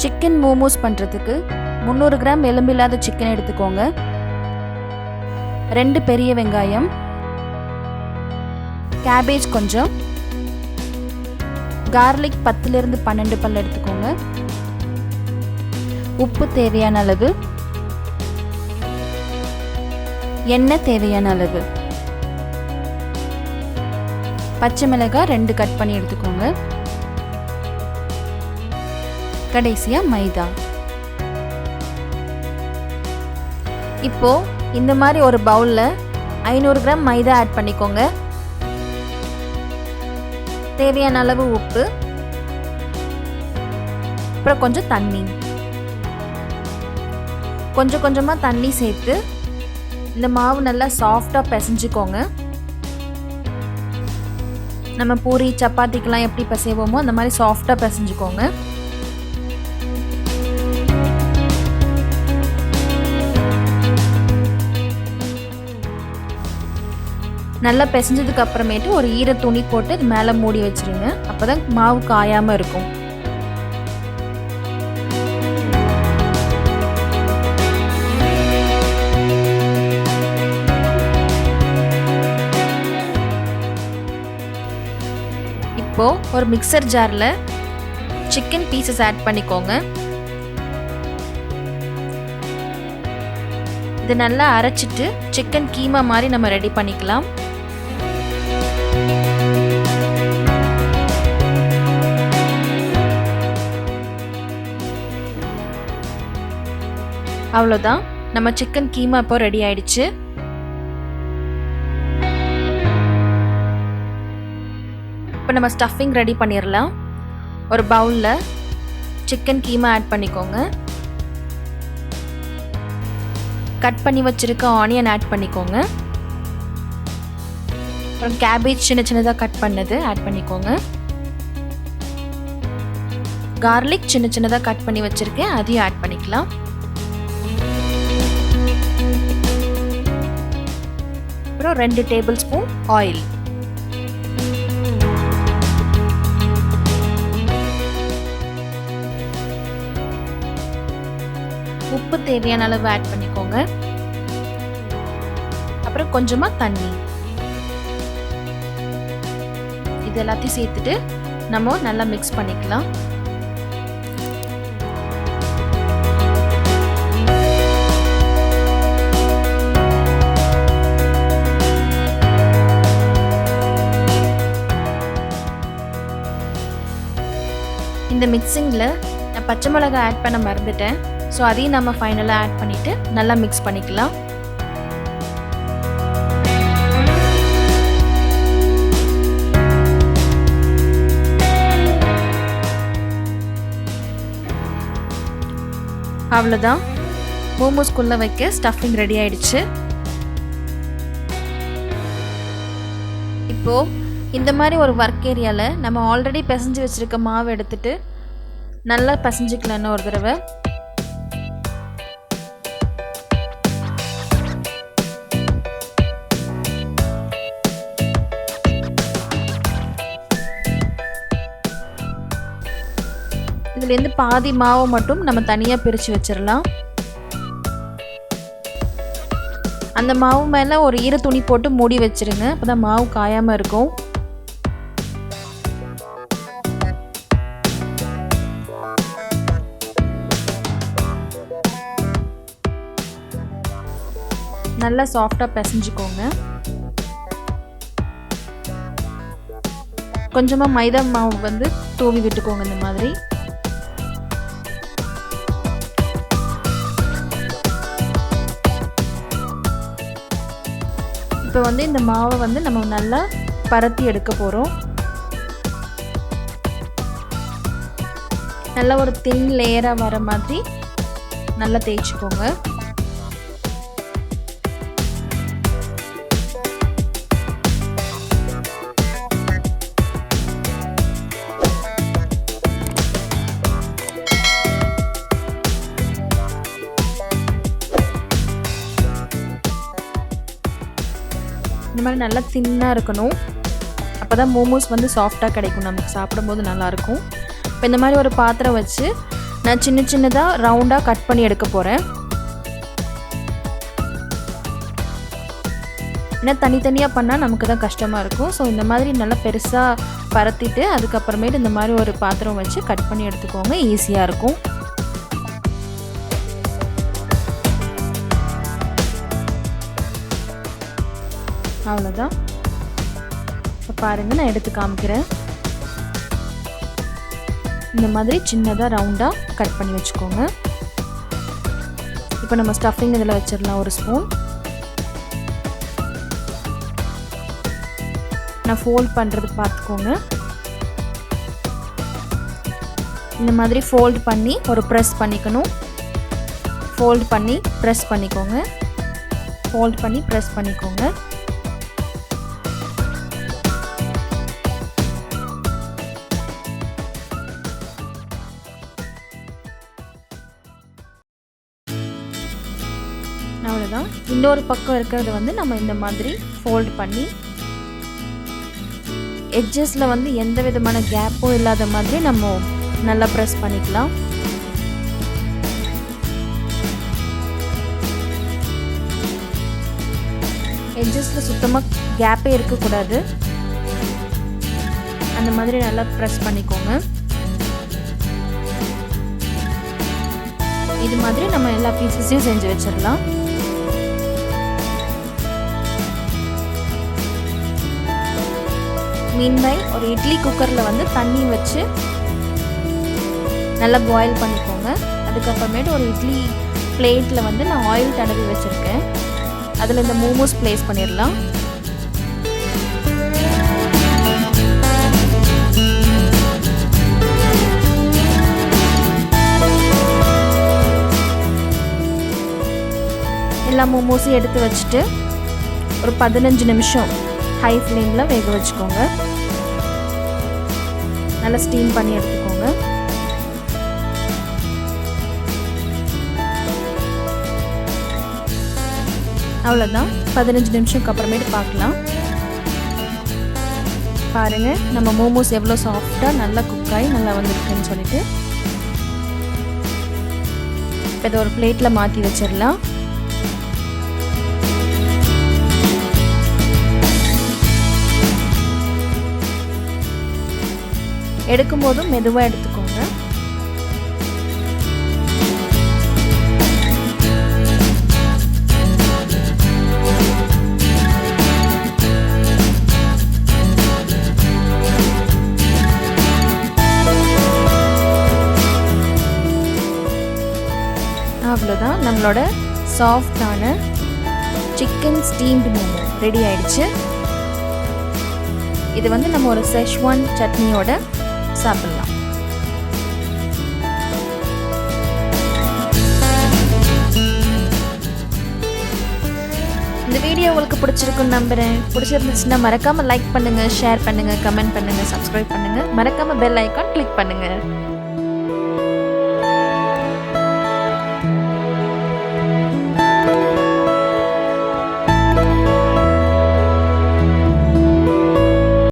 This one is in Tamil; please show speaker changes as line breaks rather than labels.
சிக்கன் மோமோஸ் பண்ணுறதுக்கு 300 கிராம் எலும்பில்லாத சிக்கன் எடுத்துக்கோங்க. 2 பெரிய வெங்காயம், கேபேஜ் கொஞ்சம், கார்லிக் 10லிருந்து 12 பல் எடுத்துக்கோங்க. உப்பு தேவையான அளவு, எண்ணெய் தேவையான அளவு, பச்சை மிளகாய் 2 கட் பண்ணி எடுத்துக்கோங்க. கடைசியா மைதா. இப்போ இந்த மாதிரி ஒரு பவுல்ல 500 கிராம் மைதா ஆட் பண்ணிக்கோங்க. தேவையான அளவு உப்பு, அப்புறம் கொஞ்சம் தண்ணி. கொஞ்சம் கொஞ்சமாக தண்ணி சேர்த்து இந்த மாவு நல்லா சாஃப்டாக பிசைஞ்சுக்கோங்க. நம்ம பூரி சப்பாத்திக்கெலாம் எப்படி பிசைவோமோ அந்த மாதிரி சாஃப்டாக பிசைஞ்சுக்கோங்க. நல்லா பிசைஞ்சதுக்கு அப்புறமேட்டு ஒரு ஈர துணி போட்டு அது மேலே மூடி வச்சிருங்க. அப்போதான் மாவு காயாமல் இருக்கும். இப்போ ஒரு மிக்சர் ஜாரில் சிக்கன் பீசஸ் ஆட் பண்ணிக்கோங்க. இது நல்லா அரைச்சிட்டு சிக்கன் கீமா மாதிரி நம்ம ரெடி பண்ணிக்கலாம். அவ்வளோதான், நம்ம சிக்கன் கீமா இப்போ ரெடி ஆயிடுச்சு. இப்போ நம்ம ஸ்டஃபிங் ரெடி பண்ணிடலாம். ஒரு பவுலில் சிக்கன் கீமா ஆட் பண்ணிக்கோங்க. கட் பண்ணி வச்சிருக்க ஆனியன் ஆட் பண்ணிக்கோங்க. அப்புறம் கேபேஜ் சின்ன சின்னதாக கட் பண்ணது ஆட் பண்ணிக்கோங்க. கார்லிக் சின்ன சின்னதாக கட் பண்ணி வச்சிருக்கேன், அதையும் ஆட் பண்ணிக்கலாம். அப்புறம் 2 டேபிள் ஸ்பூன் ஆயில். உப்பு தேவையான அளவு ஆட் பண்ணிக்கோங்க. அப்புறம் கொஞ்சமா தண்ணி. இது எல்லாத்தையும் சேர்த்துட்டு நம்ம நல்லா மிக்ஸ் பண்ணிக்கலாம். இந்த மிக்சிங்கில் நான் பச்சை மிளகாய் ஆட் பண்ண மறந்துட்டேன். ஸோ அதையும் நம்ம ஃபைனலாக ஆட் பண்ணிவிட்டு நல்லா மிக்ஸ் பண்ணிக்கலாம். அவ்வளோதான், மோமோஸ்குள்ளே வைக்க ஸ்டஃபிங் ரெடி ஆயிடுச்சு. இப்போது இந்த மாதிரி ஒரு ஒர்க் ஏரியாவில் நம்ம ஆல்ரெடி பிசைஞ்சு வச்சுருக்க மாவு எடுத்துட்டு நல்லா பிசைஞ்சிக்கலான்னு ஒரு தடவை. இதுலேருந்து பாதி மாவை மட்டும் நம்ம தனியாக பிரித்து வச்சிடலாம். அந்த மாவு மேலே ஒரு ஈர துணி போட்டு மூடி வச்சிருங்க. அப்போ தான் மாவு காயாமல் இருக்கும். நல்லா சாஃப்டாக பிசைஞ்சுக்கோங்க. கொஞ்சமாக மைதா மாவு வந்து தூவி விட்டுக்கோங்க இந்த மாதிரி. இப்போ வந்து இந்த மாவை வந்து நம்ம நல்லா பரத்தி எடுக்க போகிறோம். நல்லா ஒரு தின் லேயராக வர மாதிரி நல்லா தேய்ச்சிக்கோங்க. இந்த மாதிரி நல்லா தின்னாக இருக்கணும். அப்போ தான் மோமோஸ் வந்து சாஃப்டாக கிடைக்கும், நமக்கு சாப்பிடும்போது நல்லாயிருக்கும். இப்போ இந்த மாதிரி ஒரு பாத்திரம் வச்சு நான் சின்ன சின்னதாக ரவுண்டாக கட் பண்ணி எடுக்க போகிறேன். ஏன்னா தனித்தனியாக பண்ணால் நமக்கு தான் கஷ்டமாக இருக்கும். ஸோ இந்த மாதிரி நல்லா பெருசாக பரத்திட்டு அதுக்கப்புறமேட்டு இந்த மாதிரி ஒரு பாத்திரம் வச்சு கட் பண்ணி எடுத்துக்கோங்க. ஈஸியாக இருக்கும். அவ்வளோதான். இப்போ பாருங்கள், நான் எடுத்து காமிக்கிறேன். இந்த மாதிரி சின்னதாக ரவுண்டாக கட் பண்ணி வச்சுக்கோங்க. இப்போ நம்ம ஸ்டஃபிங் இதில் வச்சிடலாம். ஒரு ஸ்பூன் நான் ஃபோல்ட் பண்ணுறது பார்த்துக்கோங்க. இந்த மாதிரி ஃபோல்ட் பண்ணி ஒரு ப்ரெஸ் பண்ணிக்கணும். ஃபோல்ட் பண்ணி ப்ரெஸ் பண்ணிக்கோங்க. ஃபோல்ட் பண்ணி ப்ரெஸ் பண்ணிக்கோங்க. அவ்வளோதான். இன்னொரு பக்கம் இருக்கிறது வந்து நம்ம இந்த மாதிரி ஃபோல்ட் பண்ணி எட்ஜஸில் வந்து எந்த விதமான கேப்பும் இல்லாத மாதிரி நம்ம நல்லா ப்ரெஸ் பண்ணிக்கலாம். எட்ஜஸில் சுத்தமாக கேப்பே இருக்கக்கூடாது. அந்த மாதிரி நல்லா ப்ரெஸ் பண்ணிக்கோங்க. இது மாதிரி நம்ம எல்லா பீசஸையும் செஞ்சு வச்சிடலாம். மீன்வைல் ஒரு இட்லி குக்கரில் வந்து தண்ணி வச்சு நல்லா பாயில் பண்ணிக்கோங்க. அதுக்கப்புறமேட்டு ஒரு இட்லி பிளேட்டில் வந்து நான் ஆயில் தடவி வச்சுருக்கேன். அதில் இந்த மோமோஸ் ப்ளேஸ் பண்ணிடலாம். எல்லா மோமோஸையும் எடுத்து வச்சுட்டு ஒரு 15 நிமிஷம் ஹை ஃப்ளேமில் வேக வச்சுக்கோங்க. நல்லா ஸ்டீம் பண்ணி எடுத்துக்கோங்க. அவ்வளோதான். 15 நிமிஷம்க்கு அப்புறமேட்டு பார்க்கலாம். பாருங்கள், நம்ம மோமோஸ் எவ்வளோ சாஃப்டாக நல்லா குக்காகி நல்லா வந்துருக்குன்னு சொல்லிட்டு இப்போ இதை ஒரு பிளேட்டில் மாற்றி வச்சிடலாம். எடுக்கும்போதும் மெதுவாக எடுத்துக்கோங்க. அவ்வளோதான். நம்மளோட சாஃப்டான சிக்கன் ஸ்டீம்டு மோமோ ரெடி ஆயிடுச்சு. இது வந்து நம்ம ஒரு செஷ்வான் சட்னியோட சாப்பிடலாம். இந்த வீடியோ உங்களுக்கு பிடிச்சிருக்குன்னு நம்புறேன். பிடிச்சிருந்துச்சுன்னா மறக்காம லைக் பண்ணுங்க, ஷேர் பண்ணுங்க, கமெண்ட் பண்ணுங்க, சப்ஸ்கிரைப் பண்ணுங்க. மறக்காம பெல் ஐகான் கிளிக் பண்ணுங்க.